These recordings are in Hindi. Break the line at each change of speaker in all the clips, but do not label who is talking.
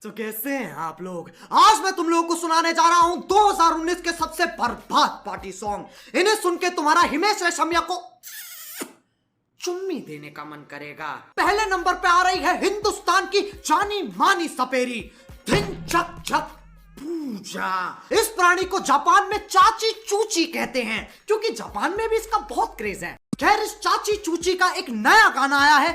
तो कैसे हैं आप लोग। आज मैं तुम लोगों को सुनाने जा रहा हूं 2019 के सबसे बर्बाद पार्टी सॉन्ग। इन्हें सुन के तुम्हारा हिमेश रेशमिया को चुम्मी देने का मन करेगा। पहले नंबर पे आ रही है हिंदुस्तान की जानी मानी सपेरी धिन चक चक पूजा। इस प्राणी को जापान में चाची चूची कहते हैं क्योंकि जापान में भी इसका बहुत क्रेज है। खैर, इस चाची चूची का एक नया गाना आया है,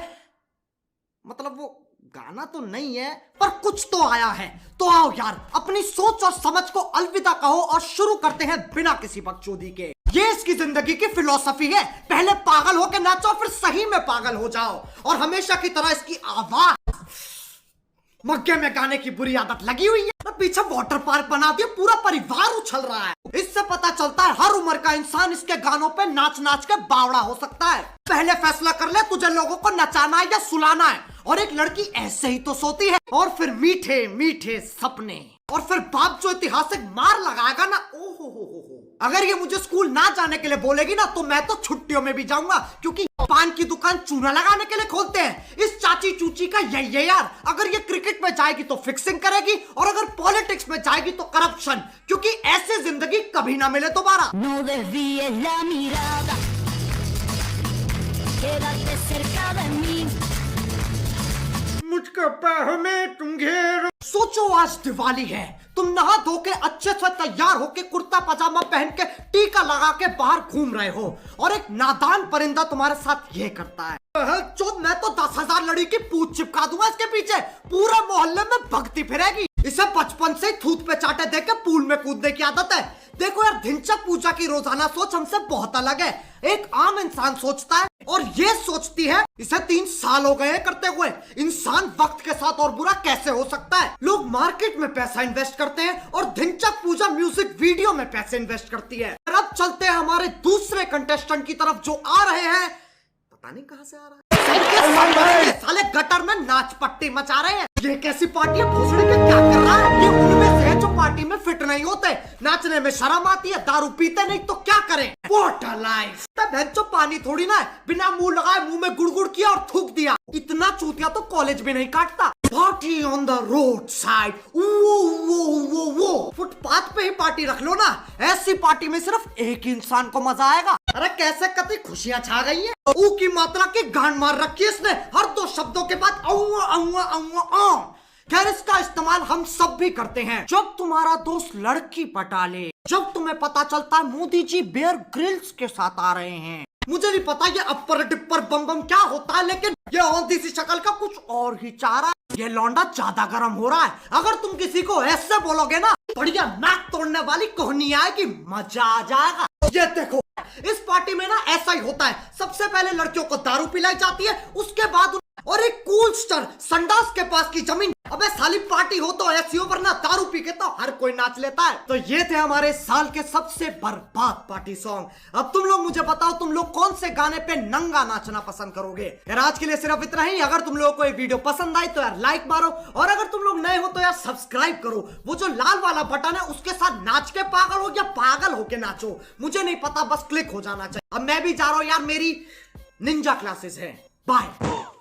मतलब वो गाना तो नहीं है पर कुछ तो आया है। तो आओ यार, अपनी सोच और समझ को अलविदा कहो और शुरू करते हैं बिना किसी बकचोदी के। ये इसकी जिंदगी की फिलॉसफी है, पहले पागल होकर नाचो फिर सही में पागल हो जाओ। और हमेशा की तरह इसकी आवाज मग्गे में गाने की बुरी आदत लगी हुई है। पीछे वाटर पार्क बना दिया, पूरा परिवार उछल रहा है। इससे पता चलता है हर उम्र का इंसान इसके गानों पे नाच नाच के बावड़ा हो सकता है। पहले फैसला कर ले तुझे लोगों को नचाना है या सुलाना है। और एक लड़की ऐसे ही तो सोती है। और फिर मीठे मीठे सपने। और फिर बाप जो ऐतिहासिक मार लगाएगा ना, ओहो हो। अगर ये मुझे स्कूल ना जाने के लिए बोलेगी ना तो मैं तो छुट्टियों में भी जाऊंगा, क्योंकि पान की दुकान चूना लगाने के लिए खोलते हैं। इस चाची चूची का यही है यार। अगर ये क्रिकेट में जाएगी तो फिक्सिंग करेगी और अगर पॉलिटिक्स में जाएगी तो करप्शन, क्योंकि ऐसे जिंदगी कभी ना मिले दोबारा।
No desvíes la mirada, quédate cerca de mí.
मुझको बाहों में तुम घेरो। सोचो आज दिवाली है, तुम नहा धो के अच्छे से तैयार होके कुर्ता पजामा पहन के टीका लगा के बाहर घूम रहे हो और एक नादान परिंदा तुम्हारे साथ ये करता है। चुप, मैं तो 10,000 लड़ी की पूंछ चिपका दूंगा इसके पीछे, पूरा मोहल्ले में भगती फिरेगी। इसे बचपन से थूत पे चाटे देके पूल में कूदने की आदत है। देखो यार, धिनचक पूजा की रोजाना सोच हमसे बहुत अलग है। एक आम इंसान सोचता है और ये सोचती है। इसे 3 साल हो गए करते हुए। इंसान वक्त के साथ और बुरा कैसे हो सकता है। लोग मार्केट में पैसा इन्वेस्ट करते हैं और धिनचक पूजा म्यूजिक वीडियो में पैसे इन्वेस्ट करती है। अब चलते हैं हमारे दूसरे कंटेस्टेंट की तरफ जो आ रहे हैं, पता नहीं कहां से आ रहा है। साले गटर में नाच पट्टी मचा रहे हैं। ये कैसी पार्टी है, भोसड़ी के क्या कर रहा है। ये उनमें से है जो पार्टी में फिट नहीं होते, नाचने में शर्म आती है, दारू पीते नहीं तो क्या करें। What a life। जो पानी थोड़ी ना है, बिना मुंह लगाए मुंह में गुड़गुड़ किया और थूक दिया। इतना चूतिया तो कॉलेज में नहीं काटता। Party on the road side, वो फुटपाथ पे ही पार्टी रख लो ना। ऐसी पार्टी में सिर्फ एक इंसान को मजा आएगा। अरे कैसे कति खुशियां छा गई है। ऊ की मात्रा की गांड मार रखी है इसने, हर 2 शब्दों के बाद औवा औवा औवा औ। खैर, इसका इस्तेमाल हम सब भी करते हैं। जब तुम्हारा दोस्त लड़की पटा ले, जब तुम्हें पता चलता है मोदी जी बेयर ग्रिल्स के साथ आ रहे हैं। मुझे नहीं पता ये अपर डिपर बम बम क्या होता है, लेकिन ये औंधी सी शक्ल का कुछ और ही चाह रहा है। ये लौंडा ज्यादा गर्म हो रहा है। अगर तुम किसी को ऐसे बोलोगे ना, बढ़िया नाक तोड़ने वाली कोहनी आएगी, मजा आ जाएगा। ये देखो, इस पार्टी में ना ऐसा ही होता है। सबसे पहले लड़कियों को दारू पिलाई जाती है, उसके बाद और एक कूल स्टार संडास के पास की जमीन। अबे साली पार्टी हो तो ऐसी हो, वरना दारू पी के तो हर कोई नाच लेता है। तो ये थे हमारे साल के सबसे बर्बाद पार्टी सॉन्ग। अब तुम लोग मुझे बताओ, तुम लोग कौन से गाने पे नंगा नाचना पसंद करोगे। यार आज के लिए सिर्फ इतना ही। अगर तुम लोगों को ये वीडियो पसंद आई तो यार लाइक मारो, और अगर तुम लोग नए हो तो यार सब्सक्राइब करो। वो जो लाल वाला बटन है उसके साथ नाच के पागल हो या पागल होके नाचो, मुझे नहीं पता, बस क्लिक हो जाना चाहिए। अब मैं भी जा रहा हूं यार, मेरी निंजा क्लासेस है। बाय।